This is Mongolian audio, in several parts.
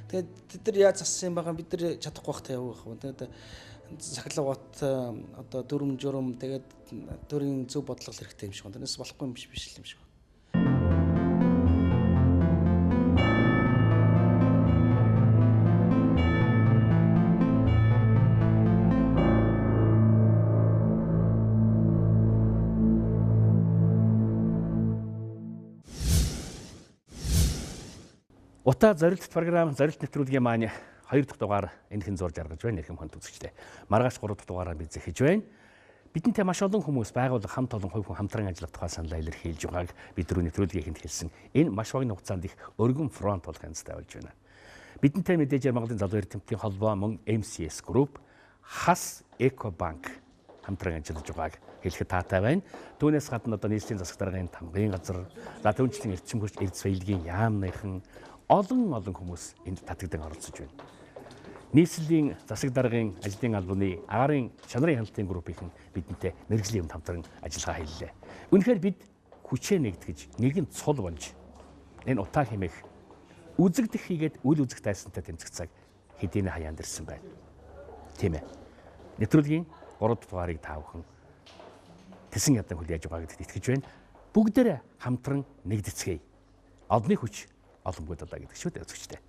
Тэгээд тэд нар яаж зассан юм байгаа бид нар чадахгүй байх та явах байх. Тэгээд сахилгават одоо дүрм журм тэгээд төрийн зөв бодлого хэрэгтэй юм шиг байна. Тэрнээс болохгүй юм биш юм шиг. Утаа зорилт програм зорилт нэвтрүүлгийн маань 2 дахь дугаар энэхэн зурж аргаж байна. Эрхэм хүнд үзэгчдээ. Маргааш 3 дахь дугаараар бид зэхэж байна. Бидэнтэй маш олон хүмүүс байгууллага хамт олон хувь хүн хамтран ажиллах тухай саналаа илэрхийлж байгааг бид түрүү нэвтрүүлгийнхэнд хэлсэн. Энэ маш багны хугацаанд их өргөн фронт болох хянцтай болж байна. Бидэнтэй мэдээж Монголын залуу эрдэмтдийн холбоо мөн MCS Group, Хас Экобанк хамтран ажиллаж байгааг хэлэхэд таатай байна. Түүнээс гадна одоо нийслэлийн засаг даргын тамгын газар, за түүнчлэн эрчим хүч эрдэс баялагын яамныхан олон хүмүүс энд татагдан оролцож байна. Нийслэлийн засаг даргын ажлын албаны агарын чанарын хяналтын группийн бидэнтэй мэргэжлийн юмд хамтран ажиллагаа хийлээ. Үнэхээр бид хүчээ нэгтгэж, нэгэн цул бонж энэ утаа хэмээх үзэгдэх хийгээд үл үзэх тайсантай тэмцэх цаг хэдийнэ хаяанд ирсэн байна. Тийм ээ. Нэвтрүүлгийн 3 дугаарыг таавхан тэсэн ядан хүлээж байгаа гэдэгт итгэж байна. Бүгдээрээ хамтран нэгдэцгээе. Одны хүч олон бүгд удаа гэдэг шүү дээ үзэгчтэй.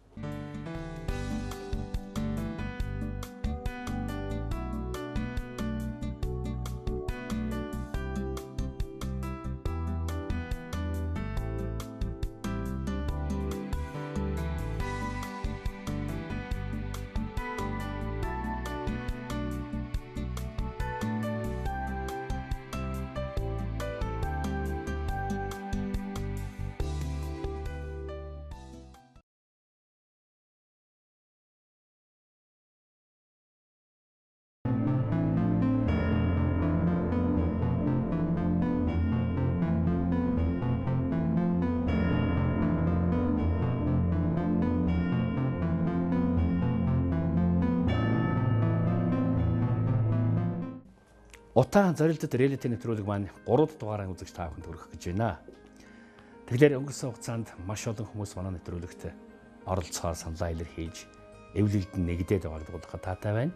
Утаа зорилтод реалити нэвтрүүлэг маань 3 дугаараа үзэж та бүхэнд хүргэх гэж байна. Тэгэхээр өнгөрсөн хугацаанд маш олон хүмүүс манай нэвтрүүлэгт оролцохоор саналаа илэрхийлж, эвлэлд нь нэгдээд байгааг дуулахад таатай байна.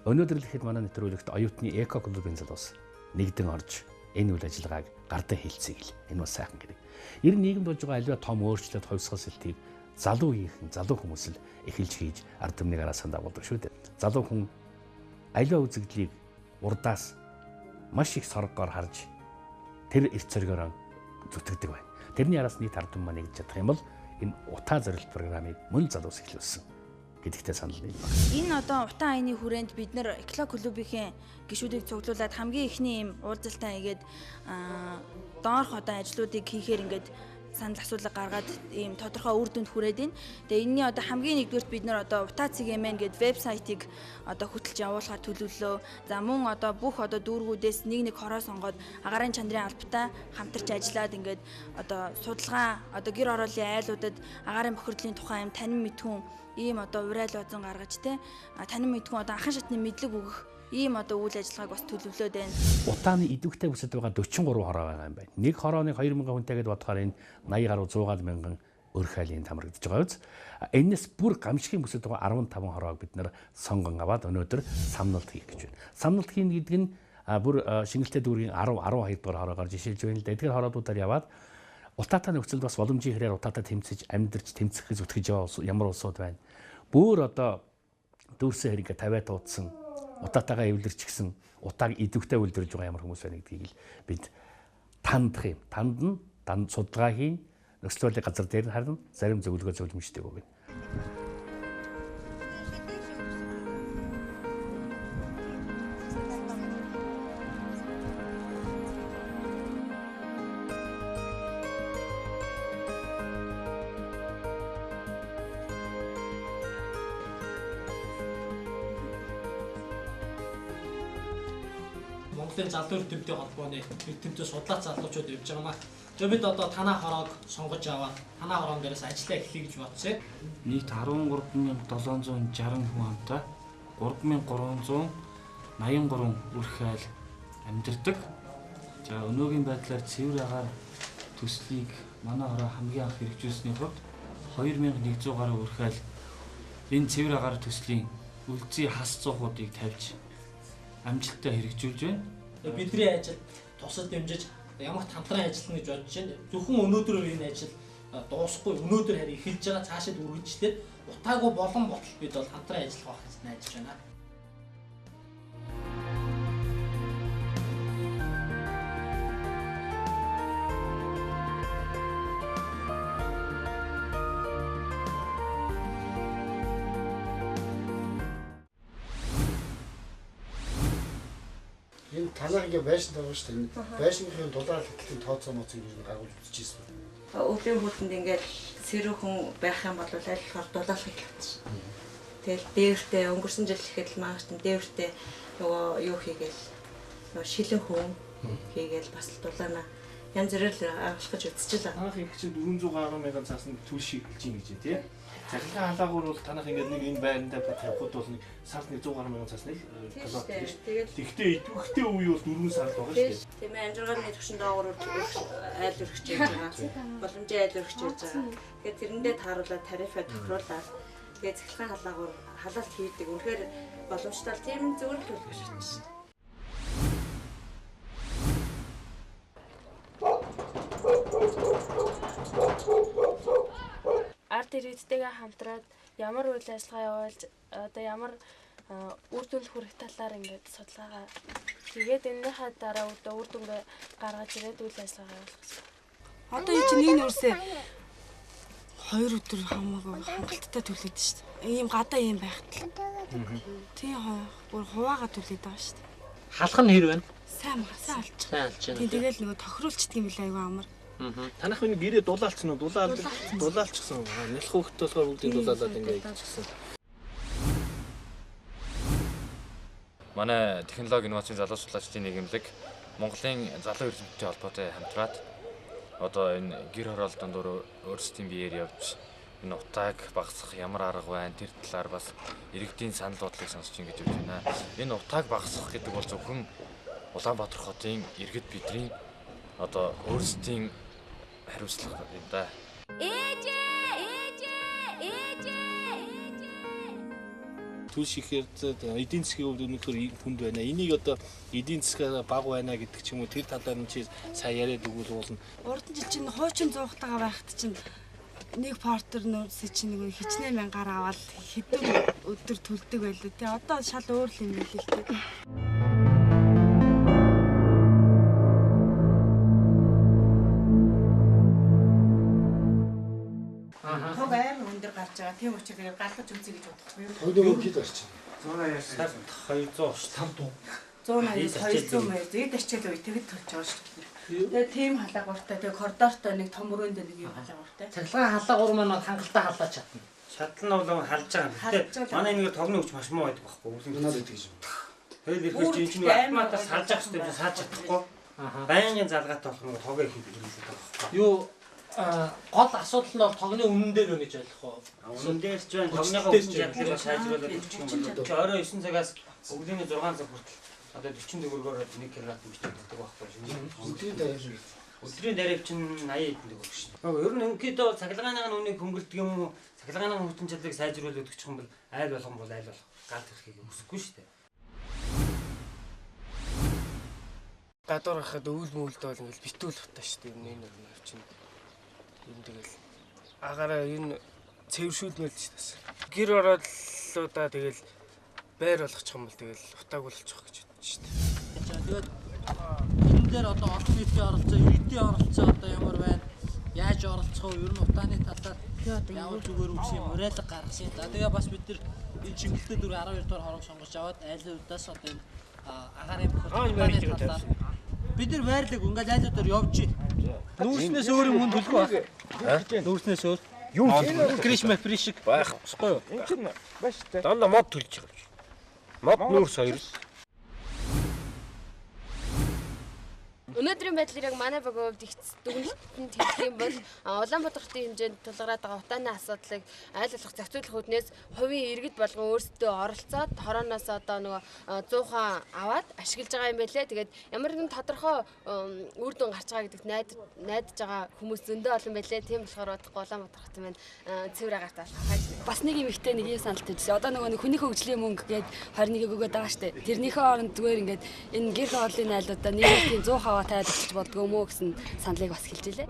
Өнөөдөр л ихэд манай нэвтрүүлэгт оюутны эко клубын залуус нэгдэн орж энэ үйл ажиллагааг гардан хийлцгийг л энэ бас сайхан гэдэг. Ер нь нийгэмд болж байгаа аливаа том өөрчлөлт хувьсгал сэлтийг залуу хүмүүс л эхэлж хийж ард түмнийг араасан дагуулдаг шүү дээ. Залуу хүн аливаа үзэгдлийг урдаас маш их соргоор харж тэр эрт цоргоор зүтгэдэг байна. Тэрний араас нийт ард түмэн нэгдэж чадах юм бол энэ утаа зорилт програмыг мөн залуус эхлүүлсэн гэдэгтээ санал нийлж байна. Энэ одоо утаа айны хүрээнд бид нэр Экла клубийн гишүүдийг цуглуулад хамгийн ихний юм уулзалтаа хийгээд доорх одоо ажлуудыг хийхээр ингээд санал асуулга гаргаад ийм тодорхой үр дүнд хүрээд байна. Тэгээ энэний одоо хамгийн нэгдүгürt бид нар одоо Утаа CGMN гэдэг вебсайтыг одоо хөтлж явуулахар төлөвлөө. За мөн одоо бүх одоо дүүргүүдээс нэг хороо сонгоод агарын чанарын албатай хамтарч ажиллаад ингээд одоо судалгаа одоо гэр ороолын айлуудад агарын бохирдлын тухай юм танин мэдхүүн ийм одоо уриал базан гаргаж те танин мэдхүүн одоо ахын шатны мэдлэг өгөх ийм одоо үйл ажиллагааг бас төлөвлөөд байна. Утааны идэвхтэй бүсэд байгаа 43 хороо байгаа юм байна. Нэг хорооны 2000 хүнтэйгээд бодохоор энэ 80 гаруй 100 мянган өрх хайлын тамрагдж байгаа үз. Энэс бүр гамшигын бүсэд байгаа 15 хороог бид нэр сонгон аваад өнөөдөр самналт хийх гэж байна. Самналт хийн гэдэг нь бүр шингэлтэй дүүргийн 12 дугаар хороогоор жишээлж байна л да. Тэгэхээр хороодуудаар яваад утаатай нөхцөлд бас боломжийн хэрээр утаатай тэмцэж амьдарч тэмцэхээс зүтгэж яваа ямар улсууд байна. Бүр одоо дүүрсэн хэрэг 50 туудсан утаатайгаа эвлэрч гисэн утааг идэвхтэй үлдэрж байгаа ямар хүмүүс байна гэдгийг л бид тандах юм. Танд нь судалгаа хийн, нөхцөлийн газар дээр харин зарим зөвлөгөө зөвлөмжтэй өгнө. Монголын залуу эрдэмтдийн холбооны эрдэмтдийн судлаач залуучууд явж байгаа маа. За бид одоо танаа хороог сонгож аваад танаа хороон дээрээс ажиллаа эхлэе гэж бодсон. Нийт 13760 хүн хамтаа 3383 өрх хайл амьдардаг. За өнөөгийн байдлаар цэвэр агаар төслийг манай хороо хамгийн анх хэрэгжүүлсний хувьд 2100 гаруй өрх хайл энэ цэвэр агаар төслийн үлцийн хас цуухуудыг тавьж амжилттай хэрэгжүүлж байна. Бидний ажил тусад дэмжиж ямагт хамтран ажиллана гэж бодож байна. Зөвхөн өнөөдрөөр энэ ажил дуусахгүй өнөөдөр харин эхэлж байгаа цаашид үргэлжлээд утаагүй болон ботал бид бол хамтран ажиллах байх гэж найдаж байна. Энэ танаа ингээ байшин тавьж шүү дээ. Байшингийн дулаал гэхлийн тооцоо моцыг юу гагуулж үзчихсэн байна. Өвлийн хүртэнд ингээд сэрүүхэн байх юм бол аль болохоор дулаалах гэж. Тэгэл дээртэй өнгөрсөн жил ихэд л маагт дээртэй нөгөө юу хийгээл нөгөө шилэн хүн хийгээл бас дулаана янз бүрээр агуулах гэж үзчихлээ. Танах их чинь 400 гаруй мянган цаасан түл шиг хэлж юм гэж тий. Цахилгаан халаагаар бол танах ингээд нэг энэ байранда тавихад бол нэг сард 100 гаруй мянган цаас нэг калорий тийм шүү. Тэгтээ идэвхтэй үе бол 4 сар л байгаа шүү дээ. Тийм ээ амжиргааны төвшин доогуур айл өргөж хийж байгаа. Боломжийн айл өргөж хийж байгаа. Тэгэхээр тэрэндээ тааруулаад тарифаа тохируулаад тэгээ цахилгаан халаагаар халаалт хийдэг. Үнэхээр боломжтой л тийм зөвөр л үлгэж шатсан. Арт иргэдтэйгээ хамтраад ямар үйл ажиллагаа явуулж одоо ямар үр дүнд хүрэх талаар ингээд судалгаа хийгээд энэхээ дараа үр дүнгээ гаргаж ирээд үйл ажиллагаа явуулах гэсэн. Одоо энэ чинь нэг нүрсээ 2 өдөр хамаагүй хангалттай төлөөд шүү дээ. Ийм гадаа юм байхад. Тийм бүр хуваагаа төлөөд байгаа шүү дээ. Халах нь хэр байна? Сайн алж. Сайн алж байна. Тэгэл нөгөө тохируулчдаг юм билээ аюу амар. Танах энэ гэрээ дулаалцсан уу? Дулаалчихсан. Нялх хөвгт болохоор бүгдийг дулаалаад ингээд хийчихсэн. Манай технологи инновацийн залуу судлаачдын нийгэмлэг Монголын залуу эрдэмтдийн холбоотой хамтраад одоо энэ гэр хороолтын дур өөрсдийн биеэр явж энэ утааг багасгах ямар арга байна тэр талаар бас иргэдийн санал бодлыг сонсч ингэж явж байна. Энэ утааг багасгах гэдэг бол зөвхөн Улаанбаатар хотын иргэд бидний одоо өөрсдийн хариуцлага юм да. Түл шихээр эдийн засгийн хувьд өнөөдөр хүнд байна. Энийг одоо эдийн засгаа бага байна гэдэг ч юм уу тэр талаар нь чи сайн яриад өгвөл уулна. Урд нь чинь хуучин зуугтайгаа байхад чинь нэг портер нөөцөө чинь нэг хичнээн мянгаар аваад хэдэн өдөр төлдөг байлоо тий. Одоо шал өөр л юм хэлээ л тий. Хог аим өндөр гарч байгаа. Тийм учраас тэгээд галгаж үзье гэж бодохгүй юу? Өнөө хэд орчин? 285 дуу. 180 200 мөр зэд арчил үе тэгэд төлж байгаа шүү дээ. Тэгээд тийм халагууртай тэгээд коридортой нэг том өрөөнд нэг юм халагууртай. Цахилгаан халаагуур маань бол хангалттай халааж чадна. Шатал нь бол халж байгаа. Гэтэ манай нэг тогны өвч маш муу байдаг байхгүй юу? Өнөө дэдэг юм. Тэгээд ирэхэд чинь чинь автоматар салж авах хэрэгтэй салж чадахгүй. Байнгын залгаатай болох нь хогоо хийх хэрэгтэй байхгүй юу? Юу гол асуудал нь бол тогны үнэн дээр байна гэж ойлгох уу? Үнэн дээр ч байна. Тогныхоо үнэн чадлыг сайжруулаад өгчих юм бол орой 9 цагаас өглөөний 6 цаг хүртэл одоо 40 төгрөгөөр 1 кг бичиж өгдөг байхгүй юу? Өдрийн дараав. Өдрийн дараав чинь 80 эдэн төгрөг шүү дээ. Ер нь өнөөдөө цахилгааныхаа үнийг хөнгөлдөг юм уу? Цахилгааныхаа хүчин чадлыг сайжруулаад өгчих юм бол айл болгон бол айл болох. Галт ирэхийг хүсэхгүй шүү дээ. Гадуур хахад өвөл мөлд бол ингээл битүүл утаа шүү дээ. Энэ нэг чинь юм тэгэл агаараа энэ цэвэршүүлмэл шүү дээ. Гэр орооллуудаа тэгэл байр болгочих юм бол тэгэл утааг болчих гэж бодож шүү дээ. Тэгээд энэ дээр одоо олон нийтийн оролцоо, иргэдийн оролцоо одоо ямар байна? Яаж оролцох вэ? Ер нь утааны талаар ямар зүгээр үгүй юм уриалга гаргасан. За тэгээ бас бид нар энэ чиглэлтэй 12 дугаар хорог сонгож аваад айл удаас одоо энэ агарын утааны талаар бид нар байрлаг ингээл айлуудаар явж байна. Нүүрснээс өөр юм төлөх байх. Нүүрснээс өөр. Юу кришмэ пришик Байх байхгүй юу? энэ чинь маш тэ. Дандаа мод төлж байгаа. Мод нүүрс хоёр. Өнөөдрийн байдлаар яг манай багийн хувьд их дүгнэлтэнд хэлэх юм бол Улаанбаатар хотын хэмжээнд тулгараад байгаа утааны асуудлыг аль болох зохицуулах үүднээс хувийн иргэд болгон өөрсдөө оролцоод хорооноос одоо нөгөө 100% аваад ашиглаж байгаа юм байлээ. Тэгээд ямар нэгэн тодорхой үр дүн гарч байгаа гэдэгт найдаж байгаа хүмүүс зөндөө олон байлээ. Тийм болохоор удахгүй Улаанбаатар хотын маань цэвэр агаарт алхах. Бас нэг юм ихтэй нэг юм саналт өгсөн. Одоо нөгөө хүний хөгжлийн мөнгө гээд 21-ийг өгöd байгаа штэ. Тэрнийхээ оронд зүгээр ингээд энэ гэр хооллын айлуудаа нийгмийн 100% тайлбарлаж болдгоо мó гэсэн саналыг бас хэлж илээ.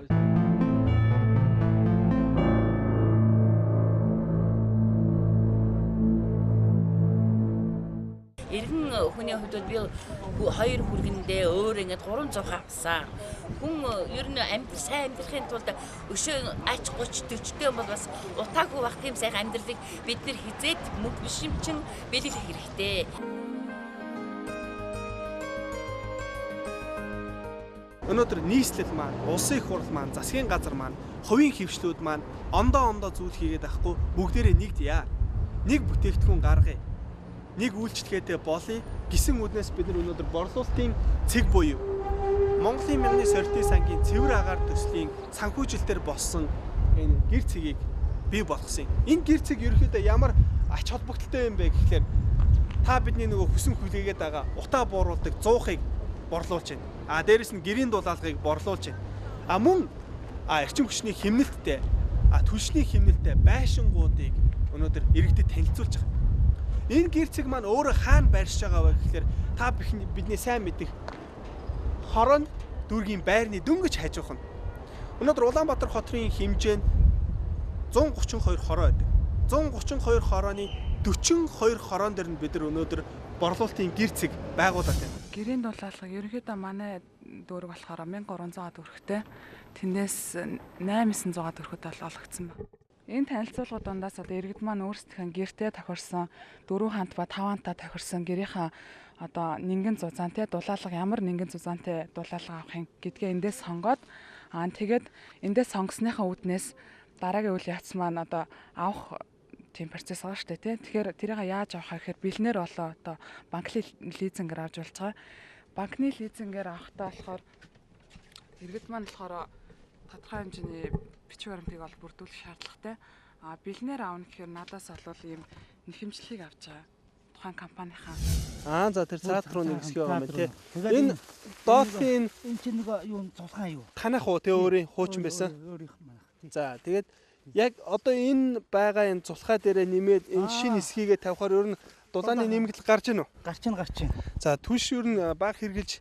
Иргэн хүний хувьд би 2 хүргэндээ өөр ингээд 300 авсан. Хүн ер нь сайн амьдрахын тулд өшөө ач 30 40 бол бас утаагүй бах тийм сайхан амьдралыг бид нэр хизээд мөнгө бишимчин бэлгэлэх хэрэгтэй. Өнөөдөр нийслэл маань, улсын их хурл маань, засгийн газар маань, хувийн хэвшлүүд маань ондоо зүйл хийгээд байхгүй бүгдээрээ нэгдъя. Нэг бүтээгдэхүүн гаргая. Нэг үйлчлэгээтэй болъё гэсэн үднээс бид нар өнөөдөр борлуулалтын цэг буюу Монголын мянганы сорилтын сангийн цэвэр агаар төслийн санхүүжилтээр болсон энэ гэр цэгийг бий болгосон. Энэ гэр цэг ерөнхийдөө ямар ач холбогдолтой юм бэ гэхээр та бидний нөгөө хүсэн хүлээгээд байгаа утаа бууруулдаг 100-ыг борлуулж байна. Дээрэс нь гэрийн дулаалгыг борлуулж байна. Мөн эрчим хүчний хэмнэлттэй түлшний хэмнэлттэй байшингуудыг өнөөдөр иргэдэд танилцуулж байгаа. Энэ гэр цэг маань өөрөө хаана байршиж байгаа вэ гэхээр та бидний сайн мэдих хорон дүүргийн байрны дөнгөж хажуух нь. Өнөөдөр Улаанбаатар хотын хэмжээнд 132 хороо байдаг. 132 хорооны 42 хороон дээр нь бид нар өнөөдөр борлуулалтын гэр цэг байгуулад байна. Гэрийн дулаалга ерөнхийдөө манай дүүрэг болохоор 1300 төгрөгтэй. Тэндээс 8900 төгрөгөд олгогдсон байна. Энэ танилцуулгууд дундаас одоо иргэд маань өөрсдийнхээ гэртээ тохирсон 4 хант ба 5 хантаа тохирсон гэрийнхаа одоо нингэн зузаантай дулаалга ямар нингэн зузаантай дулаалга авахын гэдгээ эндээс сонгоод тэгээд эндээс сонгосныхаа үүднээс дараагийн үйл явц маань одоо авах тийм процесс байгаа шүү дээ. Тэгэхээр тэрийг яаж авах гэхээр бэлнээр болоо одоо банкны лизингээр авч болж байгаа. Банкны лизингээр авахтаа болохоор иргэд маань болохоор тодорхой хэмжээний бичиг баримтыг ол бүрдүүлэх шаардлагатай. Бэлнээр аавна гэхээр надаас бол ийм нэхэмжлэгийг авч байгаа. Тухайн компанийнхаа. За тэр цаад руу нэг хэсэг байгаа юм тий. Энэ доолфин энэ чинь нэг юу цулгаан юу? Танах уу тий өөрийн хуучин байсан. За тэгээд яг одоо энэ байгаа энэ цулхаа дээрээ нэмээд энэ шин хэсгийгээ тавихаар ер нь дулааны нэмэгдэл гарч ийн үү? Гарч ийн. За түлш ер нь баг хэрглэж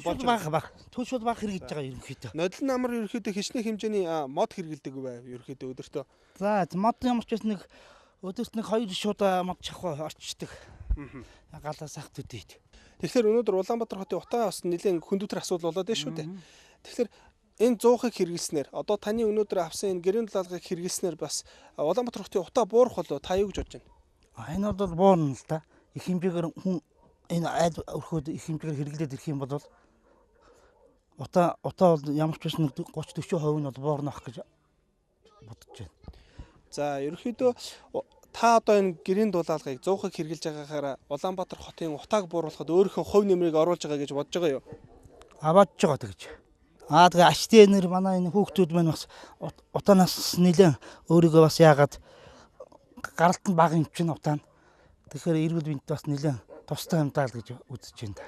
болж баг. Түлш бол баг хэрглэж байгаа ерөнхийдөө. Нодлон намар ерөнхийдөө хичнээн хэмжээний мод хэргэлдэг байв ерөнхийдөө өдөртөө. За мод ямар ч нэг өдөрт нэг 2 шуудаа мод чахаа орчдөг. Галаас ах төдийд. Тэгэхээр өнөөдөр Улаанбаатар хотын утаа бас нэлээд хүндүтэр асуудал болоод байна шүү дээ. Тэгэхээр энэ 100-ыг хэрэглэснээр одоо таны өнөөдөр авсан энэ гэрийн дулаалгыг хэрэглэснээр бас Улаанбаатар хотын утаа буурах болоо та юу гэж бодож байна? Энэ бол буурна л да. Их хэмжээгээр хүн энэ айл өрхөд их хэмжээгээр хэрэглээд ирэх юм бол утаа бол ямар ч биш нэг 30-40% нь бол буурнах гэж бодож байна. За ерөнхийдөө та одоо энэ гэрийн дулаалгыг 100-ыг хэрэглэж байгаагаараа Улаанбаатар хотын утааг бууруулахад өөрийнхөө хувь нэмрийг оруулж байгаа гэж бодож байгаа юу? Бодож байгаа тэгж. Тэгээ аштай нэр манай энэ хүүхдүүд маань бас утаанаас нэлээд өөрийгөө бас яагаад гаралт нь бага юм чинь утаа. Тэгэхээр эрүүл мэнд бас нэлээд тустай юм даа л гэж үзэж байна.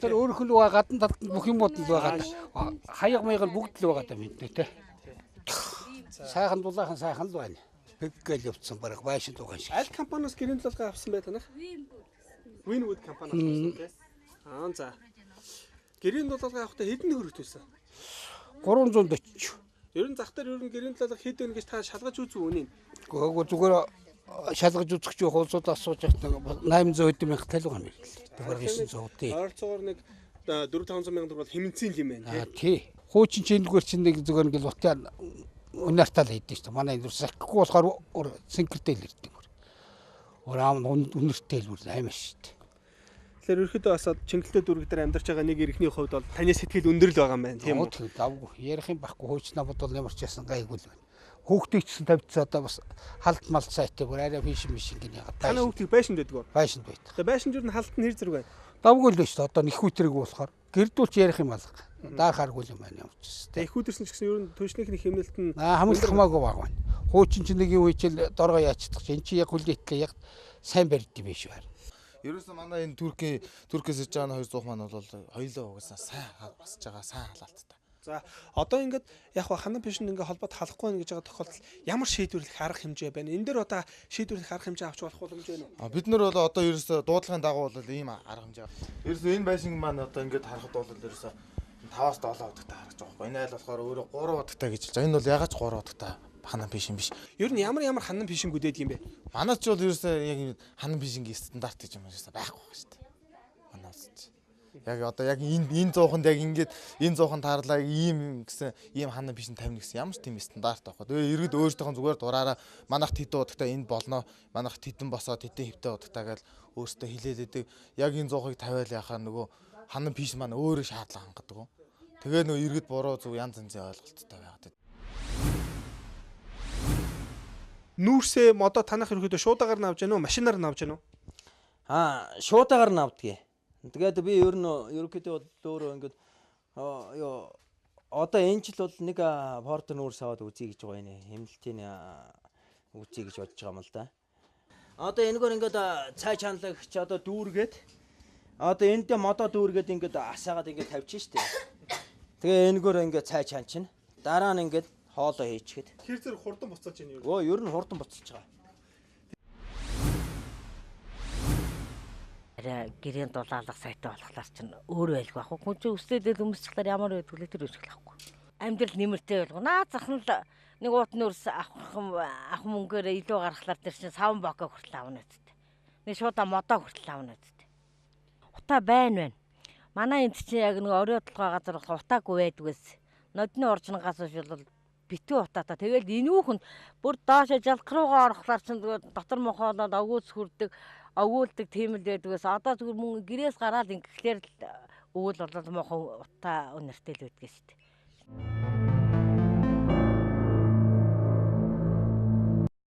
Тэр өөрөөх нь гадна талд бүх юмуд л байгаа. Хаяг маяг нь бүгд л байгаа даа мэднэ те. Сайхан дулаахан сайхан л байна. Пэггээл явцсан бараг байшин дугаан шиг. Аль компаниас гэрийн дулаалга авсан бай танах? Winwood компаниас те. За. Гэрийн дулаалга авахдаа хэдэн төгрөг төлсөн? 340. Ер нь зах дээр ер нь гэрийн дулаалга хэд вэ гэж та шалгаж үзв үнийн? Гэхдээ зүгээр шалгаж үзэх чинь хуулиудаас асууж байхад 800 мянга талиг юм байна. Тэгэхээр 900 тий. Ойрцоогоор нэг 400-500 мянга төгрөг хэмнэцэн юм байна тий. Хуучин чингээр чинь нэг зүгээр ингээл утаа үнэртал хийдэж шүү дээ. Манай энэ сахихгүй болохоор синкертэй л ирдэг. Ураам үнэртэй л үр аймаа шүү дээ. Тэгэхээр ерөөхдөө бас Чингэлтэй дүүрэг дээр амьдарч байгаа нэг иргэний хувьд бол таны сэтгэл өндөр л байгаа юм байна тийм үү? Давгүй ярих юм байхгүй хуучнаа бодвол ямар ч ясан гайгүй л байна. Хүүхдийг ч гэсэн тавьчихсан одоо бас халт малт сайтай бүр арай фишн гин ягаад. Танай хүүхдийг байшинд байдаг уу? Байшинд байт. Тэгээ байшинд юу н халт нь хэр зэрэг байна? Давгүй л шүү дээ. Одоо нэх үтрэг болохоор гэрдүүлч ярих юм алга. Даахааргүй юм байна явчихсан. Тэгээ их үдэрсэн ч гэсэн ер нь төчнийхний хэмнэлт нь хамт хамаагүй баг байна. Хуучин ч нэг юм үечил доргоо яачдаг чи эн чи яг хүлээтлээ яг сайн барьдсан биш байна. Ерөөсөө манай энэ Туркээс ирж байгаа 200 маань бол хоёулаа угаасаа сайн басж байгаа сайн халаалттай. За одоо ингээд яг ханан пишн ингээд холбоод халахгүй байна гэж байгаа тохиолдолд ямар шийдвэрлэх арга хэмжээ байна? Энэ дээр одоо шийдвэрлэх арга хэмжээ авч болох боломж байна уу? Бид нар бол одоо ерөөсөө дуудлагын дагуу бол ийм арга хэмжээ. Ерөөсөө энэ байшин маань одоо ингээд харахад бол ерөөсөө 5-7 удаатай харагдаж байгаа байхгүй. Энэ айл болохоор өөрөө 3 удаатай гэж хэлж байгаа. Энэ бол ягаад ч 3 удаатай ханан пишн биш. Ер нь ямар ханан пишн гүдээд юм бэ? Манайч бол ерөөсөө яг юм ханан пишнгийн стандарт гэж юм ерөөсөө байхгүй байна шүү дээ. Манайс. Яг одоо яг энэ 100-нд яг ингээд энэ 100-нд таарлаа ийм гэсэн ийм ханан пишн 50 гэсэн ямар ч тийм стандарт байхгүй. Тэгээ иргэд өөрсдөө зүгээр дураараа манайх тэдэн удаатай энэ болно. Манайх тэдэн босоод тэдэн хөвтэй удаатай гэж өөрсдөө хэлээлээдэг. Яг энэ 100-ыг тавиал яхаа нөгөө ханан пишн маань өөрөө шаардлага хангадаг. Тэгээ нөгөө иргэд буруу зөв янз янзын ойлголттой байгаад. Нүүрсээ модоо танах ерөөдөө шуудагаар нь авч яана уу, машинаар нь авч яана уу? Шуудагаар нь авдгийг. Тэгээд би ер нь ерөөдөө өөрөө ингээд одоо энэ жил бол нэг Ford нүүрс аваад үзье гэж байгаа юм. Хэмнэлтийн үзье гэж бодож байгаа юм л да. Одоо энэгээр ингээд цай чаналагч одоо дүүргээд одоо эндээ модоо дүүргээд ингээд асаагаад ингээд тавьчих штеп. Тэгээ энэгээр ингээд цай чан чинь дараа нь ингээд хоолоо хийчихэд. Тэр зэрэг хурдан буцааж ийн юу? Өө ер нь хурдан буцаж байгаа. Гэрийн дулаалга сайтай болохоор чинь өөр байлгүй ах. Хүн чинь өсөлтөд өмсчлээр ямар байдгүй тэр үүсгэл ахгүй. Амьдрал нэмэртэй байлгүй. Наа захна л нэг уутны өрс ах мөнгөөр илүү гаргахлаар тэр чинь савн бокоо хүртэл авна үсттэй. Нэг шуудаа модоо хүртэл авна үсттэй. Утаа байна. Манай энд чинь яг нэг орой толгой газар утаагүй байдгүйс. Нодны орчингаас бол битүү утаатай. Тэгэл энүүхэнд бүр доош жалх руугаа орохлоор чинь дотор мохоолоод агуулс хүрдэг. Агуулдаг тийм л байдгаас одоо зүгээр мөн гэрээс гараад ингэхлээр өвөл болол мохоо утаа өнөртэй л байдгээс шүү дээ.